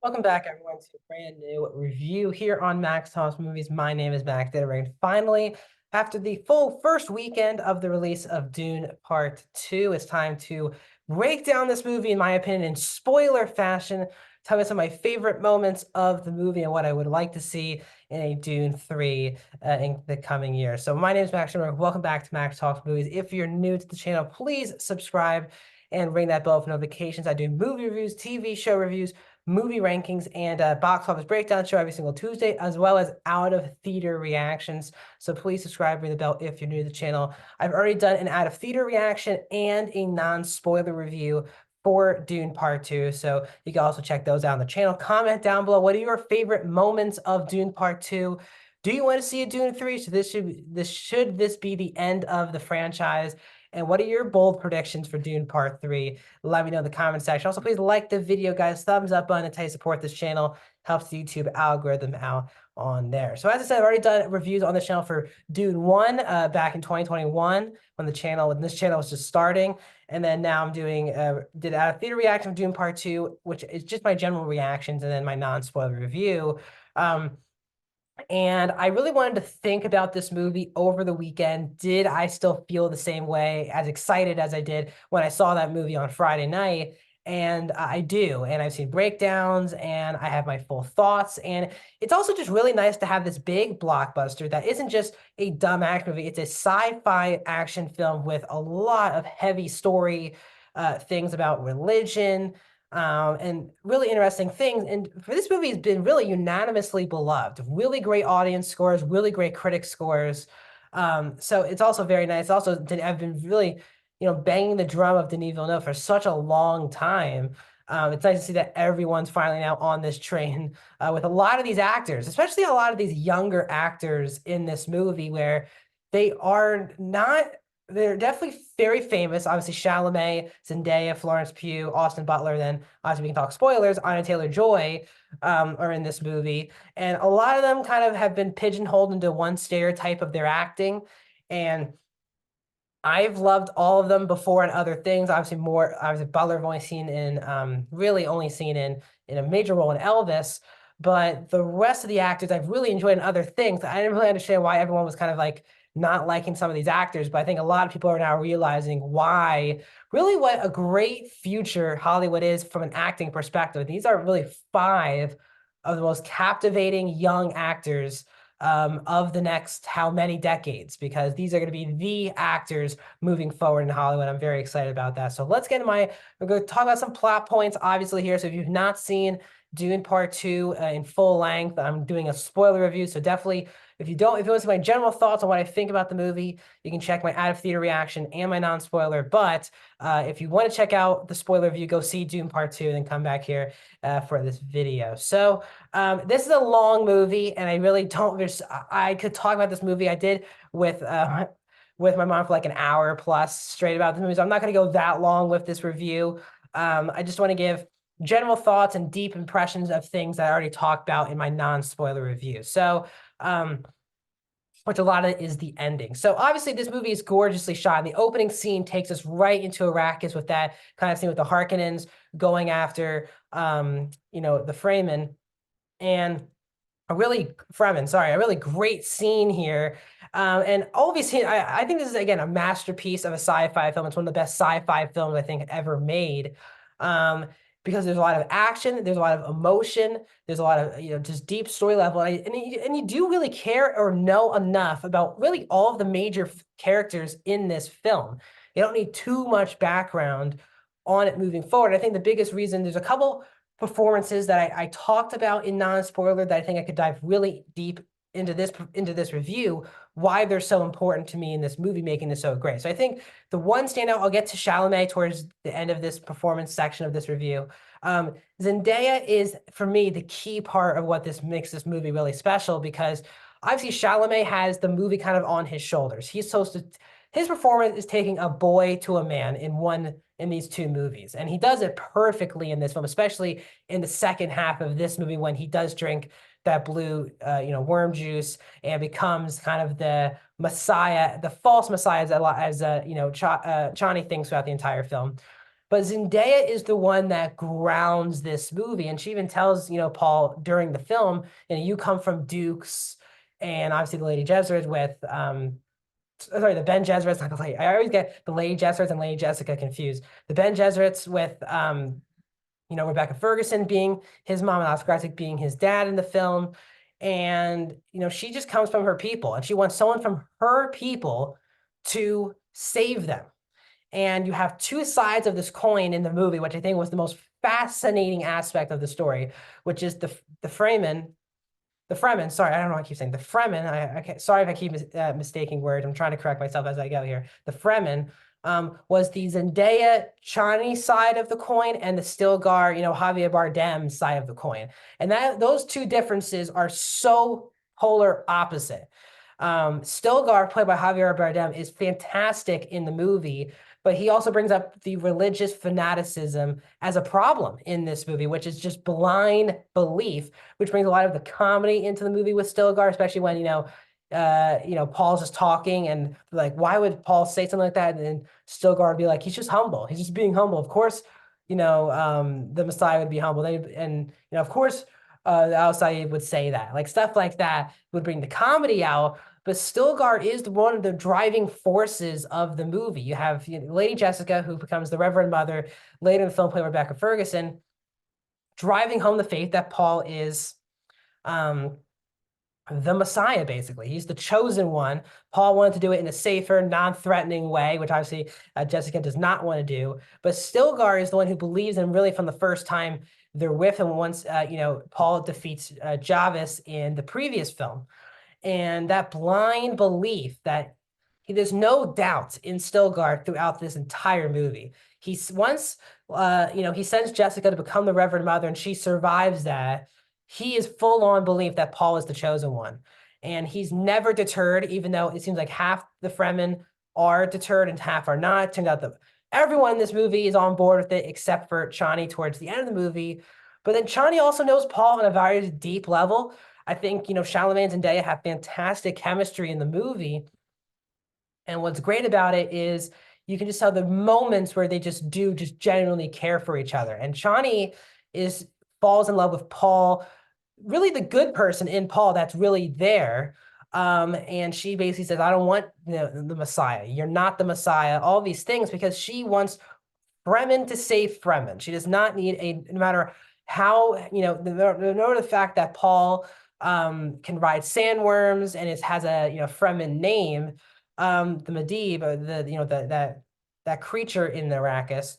Welcome back, everyone, to a brand new review here on Max Talks Movies. My name is Max Ditterang. Finally, after the full first weekend of the release of Dune Part 2, it's time to break down this movie, in my opinion, in spoiler fashion. Tell me some of my favorite moments of the movie and what I would like to see in a Dune 3 in the coming year. So my name is Max Ditterang. Welcome back to Max Talks Movies. If you're new to the channel, please subscribe and ring that bell for notifications. I do movie reviews, TV show reviews, movie rankings, and box office breakdown show every single Tuesday, as well as out of theater reactions. So please subscribe, ring the bell if you're new to the channel. I've already done an out of theater reaction and a non-spoiler review for Dune Part 2. So you can also check those out on the channel. Comment down below, what are your favorite moments of Dune Part 2? Do you want to see a Dune 3? So should this be the end of the franchise? And what are your bold predictions for Dune Part 3? Let me know in the comment section. Also, please like the video, guys. Thumbs up button to support this channel. Helps the YouTube algorithm out on there. So as I said, I've already done reviews on the channel for Dune 1 back in 2021 when this channel was just starting. And then now I'm doing, did a theater reaction of Dune Part 2, which is just my general reactions and then my non-spoiler review. And I really wanted to think about this movie over the weekend. Did I still feel the same way, as excited as I did when I saw that movie on Friday night? And I do. And I've seen breakdowns and I have my full thoughts. And it's also just really nice to have this big blockbuster that isn't just a dumb action movie. It's a sci-fi action film with a lot of heavy story, things about religion, and really interesting things. And for this movie has been really unanimously beloved. Really great audience scores, really great critic scores. So it's also very nice. Also, I've been really, banging the drum of Denis Villeneuve for such a long time. It's nice to see that everyone's finally now on this train with a lot of these actors, especially a lot of these younger actors in this movie where they are not they're definitely very famous. Obviously, Chalamet, Zendaya, Florence Pugh, Austin Butler. Then obviously we can talk spoilers. Anya Taylor-Joy are in this movie, and a lot of them kind of have been pigeonholed into one stereotype of their acting. And I've loved all of them before in other things. Obviously Butler I've only seen in really only seen in a major role in Elvis, but the rest of the actors I've really enjoyed in other things. I didn't really understand why everyone was kind of like not liking some of these actors, but I think a lot of people are now realizing why really what a great future Hollywood is from an acting perspective. These are really five of the most captivating young actors of the next how many decades, because these are going to be the actors moving forward in Hollywood. I'm very excited about that. So let's get into we're going to talk about some plot points, obviously, here. So if you've not seen Dune Part 2 in full length, I'm doing a spoiler review. So definitely, if you want to see my general thoughts on what I think about the movie, you can check my out of theater reaction and my non-spoiler. But if you want to check out the spoiler review, go see Dune Part 2 and then come back here for this video. So this is a long movie, and I really don't. I could talk about this movie. I did with with my mom for like an hour plus straight about the movie. So I'm not going to go that long with this review. I just want to give general thoughts and deep impressions of things that I already talked about in my non-spoiler review. So, which a lot of it is the ending. So obviously this movie is gorgeously shot. And the opening scene takes us right into Arrakis with that kind of scene with the Harkonnens going after, the Fremen. And a really great scene here. And all of these scenes, I think this is, again, a masterpiece of a sci-fi film. It's one of the best sci-fi films I think ever made. Um, because there's a lot of action, there's a lot of emotion, there's a lot of, just deep story level. And you do really care or know enough about really all of the major characters in this film. You don't need too much background on it moving forward. I think the biggest reason, there's a couple performances that I talked about in non-spoiler that I think I could dive really deep into this review, why they're so important to me in this movie, making this so great. So I think the one standout, I'll get to Chalamet towards the end of this performance section of this review. Zendaya is, for me, the key part of what makes this movie really special, because obviously Chalamet has the movie kind of on his shoulders. His performance is taking a boy to a man in these two movies. And he does it perfectly in this film, especially in the second half of this movie when he does drink that blue, worm juice and becomes kind of the messiah, the false messiah, as Chani thinks throughout the entire film. But Zendaya is the one that grounds this movie. And she even tells, Paul during the film, you come from Dukes and obviously the Lady Jesuit with sorry, the Ben Gesserit's, not the lady. I always get the Lady Jesuits and Lady Jessica confused. The Ben Gesserit's with Rebecca Ferguson being his mom and Oscar Isaac being his dad in the film. And, she just comes from her people and she wants someone from her people to save them. And you have two sides of this coin in the movie, which I think was the most fascinating aspect of the story, which is the Fremen, the Fremen, sorry, I don't know why I keep saying the Fremen. Sorry if I keep mistaking words. I'm trying to correct myself as I go here. The Fremen was the Zendaya Chani side of the coin and the Stilgar, Javier Bardem side of the coin. And those two differences are so polar opposite. Stilgar, played by Javier Bardem, is fantastic in the movie, but he also brings up the religious fanaticism as a problem in this movie, which is just blind belief, which brings a lot of the comedy into the movie with Stilgar, especially when, Paul's just talking and like, why would Paul say something like that? And then Stilgar would be like, he's just humble. He's just being humble. Of course, the Messiah would be humble. Of course, the outside would say that. Like stuff like that would bring the comedy out. But Stilgar is one of the driving forces of the movie. You have Lady Jessica, who becomes the Reverend Mother, later in the film played Rebecca Ferguson, driving home the faith that Paul is the Messiah, basically. He's the chosen one. Paul wanted to do it in a safer, non-threatening way, which obviously Jessica does not want to do. But Stilgar is the one who believes in really from the first time they're with him once, Paul defeats Jarvis in the previous film. And that blind belief that there's no doubt in Stilgar throughout this entire movie. He's once, he sends Jessica to become the Reverend Mother and she survives that. He is full on belief that Paul is the chosen one. And he's never deterred, even though it seems like half the Fremen are deterred and half are not. It turns out that everyone in this movie is on board with it except for Chani towards the end of the movie. But then Chani also knows Paul on a very deep level. I think, Chalamet and Zendaya have fantastic chemistry in the movie. And what's great about it is you can just tell the moments where they just genuinely care for each other. And Chani falls in love with Paul, really the good person in Paul that's really there. And she basically says, I don't want the Messiah. You're not the Messiah, all these things, because she wants Fremen to save Fremen. She does not need no matter how, the fact that Paul can ride sandworms and has a Fremen name, the Medivh, or that creature in the Arrakis.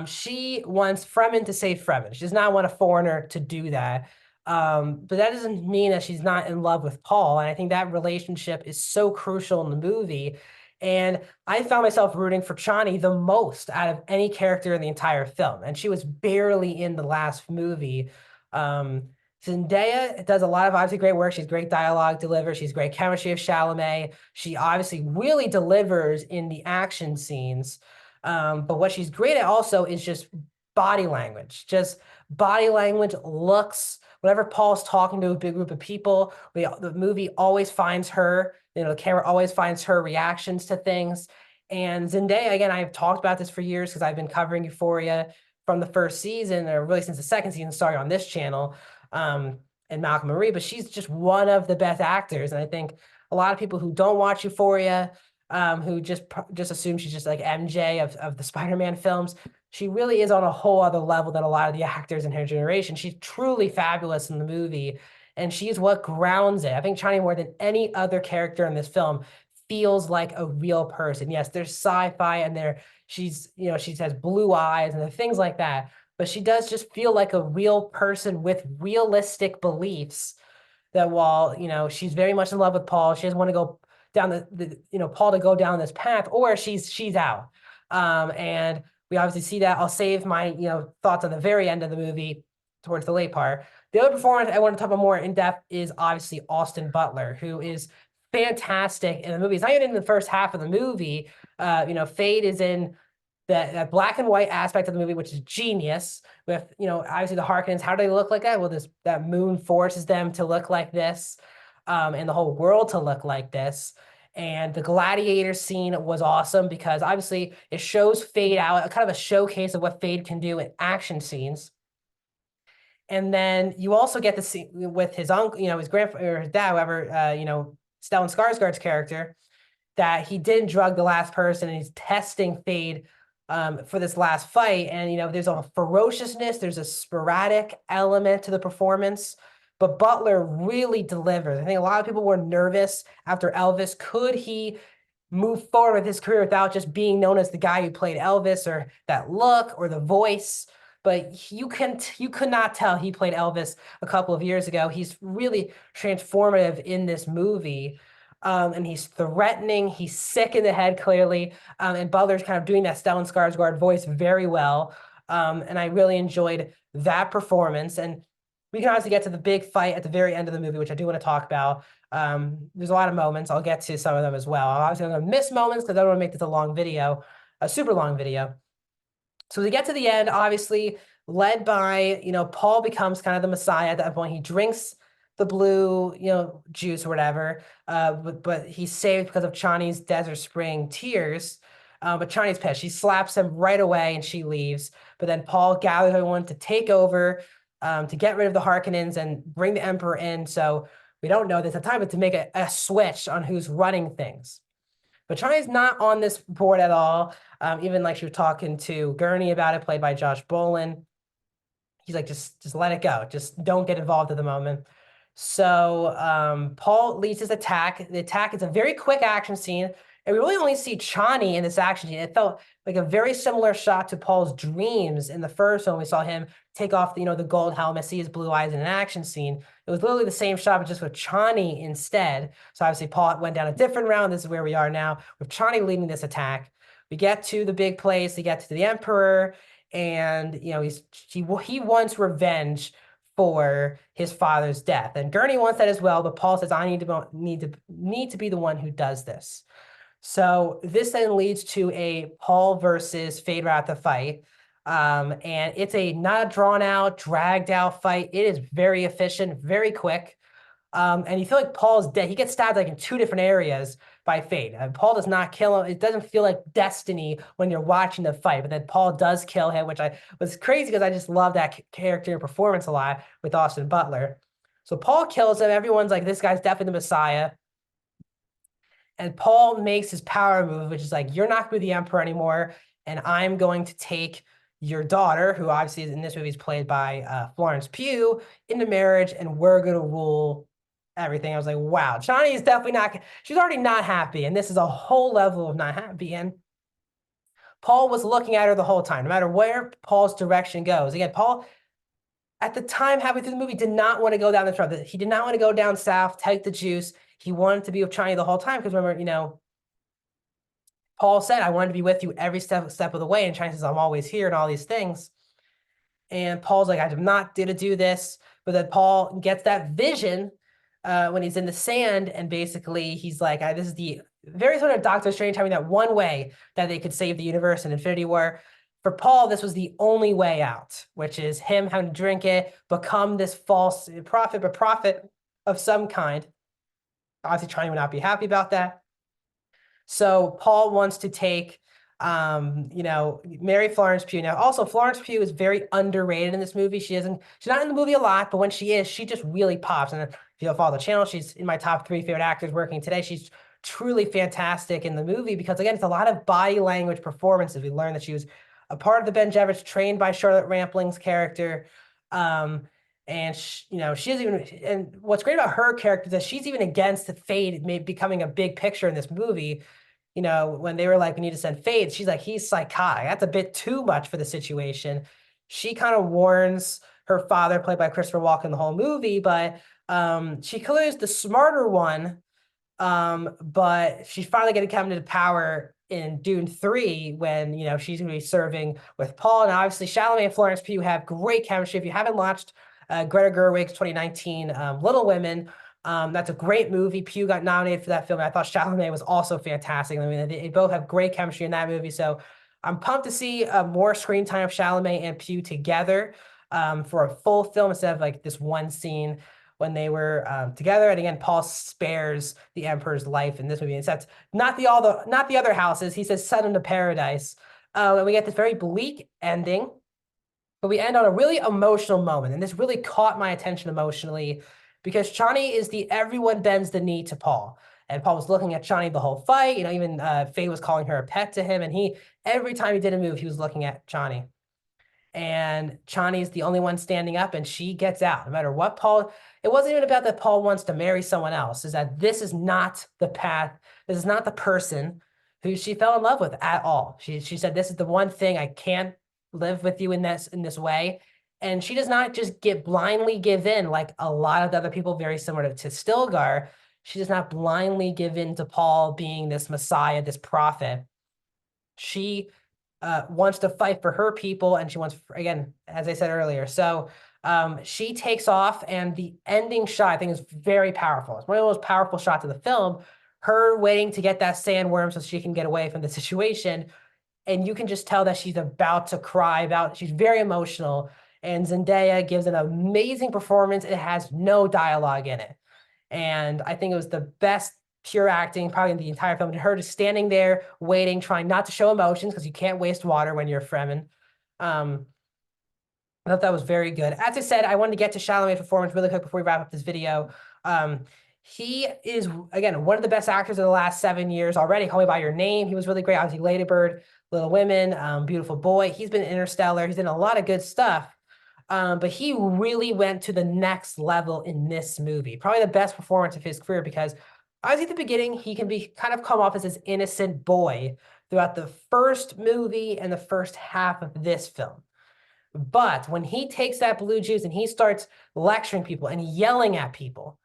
She wants Fremen to save Fremen. She does not want a foreigner to do that. But that doesn't mean that she's not in love with Paul. And I think that relationship is so crucial in the movie. And I found myself rooting for Chani the most out of any character in the entire film. And she was barely in the last movie. Zendaya does a lot of obviously great work. She's great dialogue delivery. She's great chemistry of Chalamet. She obviously really delivers in the action scenes. But what she's great at also is just body language, looks. Whenever Paul's talking to a big group of people, the movie always finds her, the camera always finds her reactions to things. And Zendaya, again, I've talked about this for years because I've been covering Euphoria from the first season, or really since the second season started on this channel, and Malcolm and Marie, but she's just one of the best actors. And I think a lot of people who don't watch Euphoria, who just assume she's just like MJ of the Spider-Man films. She really is on a whole other level than a lot of the actors in her generation. She's truly fabulous in the movie, and she's what grounds it. I think Chani, more than any other character in this film, feels like a real person. Yes, there's sci-fi and she has blue eyes and things like that, but she does just feel like a real person with realistic beliefs that while, she's very much in love with Paul, she doesn't want to go down Paul to go down this path, or she's out. And we obviously see that. I'll save my, thoughts on the very end of the movie towards the late part. The other performance I want to talk about more in depth is obviously Austin Butler, who is fantastic in the movie. It's not even in the first half of the movie. Fade is in that black and white aspect of the movie, which is genius. With obviously the Harkonnens, how do they look like that? Well, that moon forces them to look like this, and the whole world to look like this. And the gladiator scene was awesome because obviously it shows Fade out, kind of a showcase of what Fade can do in action scenes. And then you also get to see with his uncle, his grandfather or his dad, whoever, Stellan Skarsgård's character, that he didn't drug the last person and he's testing Fade for this last fight. And, there's a ferociousness, there's a sporadic element to the performance, but Butler really delivers. I think a lot of people were nervous after Elvis. Could he move forward with his career without just being known as the guy who played Elvis or that look or the voice? But you could not tell he played Elvis a couple of years ago. He's really transformative in this movie. And he's threatening. He's sick in the head, clearly. And Butler's kind of doing that Stellan Skarsgård voice very well. And I really enjoyed that performance. And we can obviously get to the big fight at the very end of the movie, which I do want to talk about. There's a lot of moments. I'll get to some of them as well. Obviously, I'm going to miss moments because I don't want to make this a long video, a super long video. So we get to the end, obviously led by, Paul becomes kind of the Messiah at that point. He drinks the blue, juice or whatever, but he's saved because of Chani's Desert Spring tears. But Chani's pissed. She slaps him right away and she leaves. But then Paul gathers everyone to take over, to get rid of the Harkonnens and bring the Emperor in. So we don't know this at the time, but to make a switch on who's running things. But Chani's not on this board at all. Even like she was talking to Gurney about it, played by Josh Brolin. He's like, just let it go. Just don't get involved at the moment. So Paul leads his attack. The attack is a very quick action scene. And we really only see Chani in this action scene. It felt like a very similar shot to Paul's dreams in the first one. We saw him take off the gold helmet, see his blue eyes in an action scene. It was literally the same shot, but just with Chani instead. So obviously Paul went down a different round. This is where we are now with Chani leading this attack. We get to the big place. We get to the Emperor, and he wants revenge for his father's death. And Gurney wants that as well, but Paul says, I need to be the one who does this. So this then leads to a Paul versus Fade Ratha fight. And it's not a drawn out, dragged out fight. It is very efficient, very quick. And you feel like Paul's dead. He gets stabbed like in two different areas by Fade. Paul does not kill him. It doesn't feel like destiny when you're watching the fight, but then Paul does kill him, which was crazy because I just love that character and performance a lot with Austin Butler. So Paul kills him. Everyone's like, this guy's definitely the Messiah. And Paul makes his power move, which is like, you're not going to be the Emperor anymore, and I'm going to take your daughter, who obviously in this movie is played by Florence Pugh, into marriage, and we're going to rule everything. I was like, wow, Chani is definitely not, she's already not happy, and this is a whole level of not happy. And Paul was looking at her the whole time, no matter where Paul's direction goes. Again, Paul, at the time, halfway through the movie, did not want to go down this road. He did not want to go down south, take the juice. He wanted to be with Chani the whole time because remember, Paul said, I wanted to be with you every step of the way. And Chani says, I'm always here and all these things. And Paul's like, I'm not going to do this. But then Paul gets that vision when he's in the sand. And basically, he's like, this is the very sort of Doctor Strange having that one way that they could save the universe in Infinity War. For Paul, this was the only way out, which is him having to drink it, become this false prophet, but prophet of some kind. Obviously, Chani would not be happy about that. So Paul wants to take, marry Florence Pugh. Now, also, Florence Pugh is very underrated in this movie. She's not in the movie a lot, but when she is, she just really pops. And if you follow the channel, she's in my top 3 favorite actors working today. She's truly fantastic in the movie because, again, it's a lot of body language performances. We learned that she was a part of the Ben Jevers trained by Charlotte Rampling's character. And she's even, and what's great about her character is that she's even against the Fade becoming a big picture in this movie. When they were like, we need to send Fade, she's like, he's psychotic. That's a bit too much for the situation. She kind of warns her father, played by Christopher Walken, the whole movie, but she clearly is the smarter one. But she's finally going to come into power in Dune 3 when, she's going to be serving with Paul. And obviously, Chalamet and Florence Pugh have great chemistry. If you haven't watched Greta Gerwig's 2019 Little Women, that's a great movie. Pugh got nominated for that film. And I thought Chalamet was also fantastic. I mean, they both have great chemistry in that movie. So I'm pumped to see more screen time of Chalamet and Pugh together for a full film instead of like this one scene when they were together. And again, Paul spares the Emperor's life in this movie. And that's not the other houses. He says, "Send him to paradise." And we get this very bleak ending, but we end on a really emotional moment. And this really caught my attention emotionally because Chani is the everyone bends the knee to Paul. And Paul was looking at Chani the whole fight. Even Faye was calling her a pet to him. And every time he did a move, he was looking at Chani. And Chani's the only one standing up, and she gets out no matter what Paul. It wasn't even about that Paul wants to marry someone else. Is that this is not the path. This is not the person who she fell in love with at all. She said, "This is the one thing I can't live with you in this way." And she does not just blindly give in like a lot of the other people very similar to Stilgar. She does not blindly give in to Paul being this Messiah, this prophet. She wants to fight for her people, and she wants, again, as I said earlier. So she takes off, and the ending shot, I think, is very powerful. It's one of the most powerful shots of the film. Her waiting to get that sandworm so she can get away from the situation, and you can just tell that she's about to cry. She's very emotional, and Zendaya gives an amazing performance. It has no dialogue in it, and I think it was the best pure acting probably in the entire film. Her just standing there waiting, trying not to show emotions because you can't waste water when you're Fremen. I thought that was very good. As I said, I wanted to get to Chalamet's performance really quick before we wrap up this video. He is, again, one of the best actors of the last 7 years already. Call Me By Your Name. He was really great. Obviously, Lady Bird, Little Women, Beautiful Boy. He's been in Interstellar. He's in a lot of good stuff. But he really went to the next level in this movie. Probably the best performance of his career because obviously at the beginning, he can be kind of come off as this innocent boy throughout the first movie and the first half of this film. But when he takes that blue juice and he starts lecturing people and yelling at people,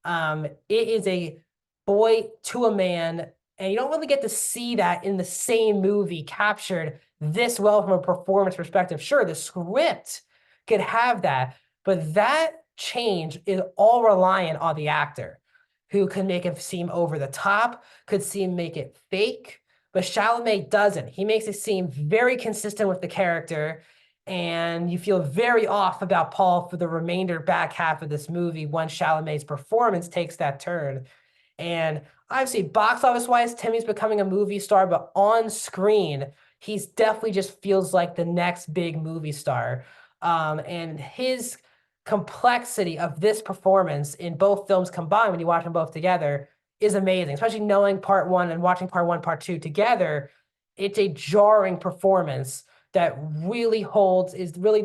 it is a boy to a man. And you don't really get to see that in the same movie captured this well from a performance perspective. Sure, the script could have that, but that change is all reliant on the actor who can make it seem over the top, could make it fake. But Chalamet doesn't. He makes it seem very consistent with the character, and you feel very off about Paul for the remainder back half of this movie once Chalamet's performance takes that turn. And obviously, box office wise, Timmy's becoming a movie star, but on screen, he's definitely just feels like the next big movie star. And his complexity of this performance in both films combined, when you watch them both together, is amazing, especially knowing part one and watching part one, part two together. It's a jarring performance that really is really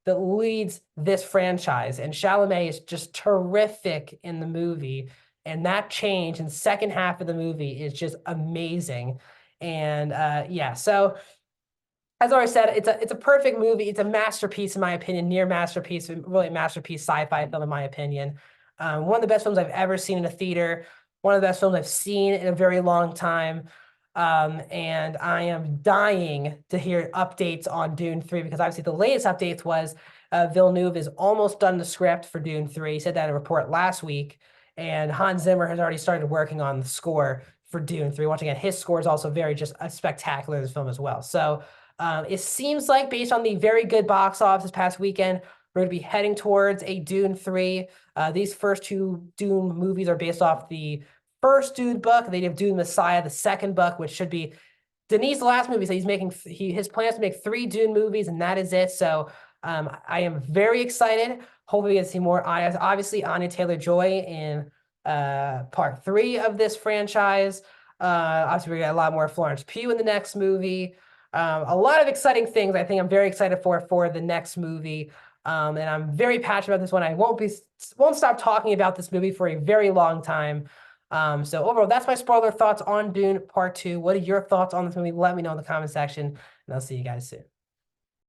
that leads this franchise. And Chalamet is just terrific in the movie. And that change in the second half of the movie is just amazing. And yeah, so as I already said, it's a perfect movie. It's a masterpiece, in my opinion, near masterpiece, really a masterpiece sci-fi film, in my opinion. One of the best films I've ever seen in a theater. One of the best films I've seen in a very long time. And I am dying to hear updates on Dune 3 because obviously the latest updates was Villeneuve is almost done the script for Dune 3. He said that in a report last week. And Hans Zimmer has already started working on the score for Dune 3. Once again, his score is also very just spectacular in this film as well. So it seems like based on the very good box office this past weekend, we're going to be heading towards a Dune 3. These first two Dune movies are based off the first Dune book. They have Dune Messiah, the second book, which should be Denis' last movie. So he's making his plans to make 3 Dune movies, and that is it. So I am very excited. Hopefully we get to see more. Obviously, Anya Taylor-Joy in part 3 of this franchise. Obviously, we get a lot more Florence Pugh in the next movie. A lot of exciting things I think I'm very excited for the next movie. And I'm very passionate about this one. I won't stop talking about this movie for a very long time. So overall, that's my spoiler thoughts on Dune Part 2. What are your thoughts on this movie? Let me know in the comment section, and I'll see you guys soon.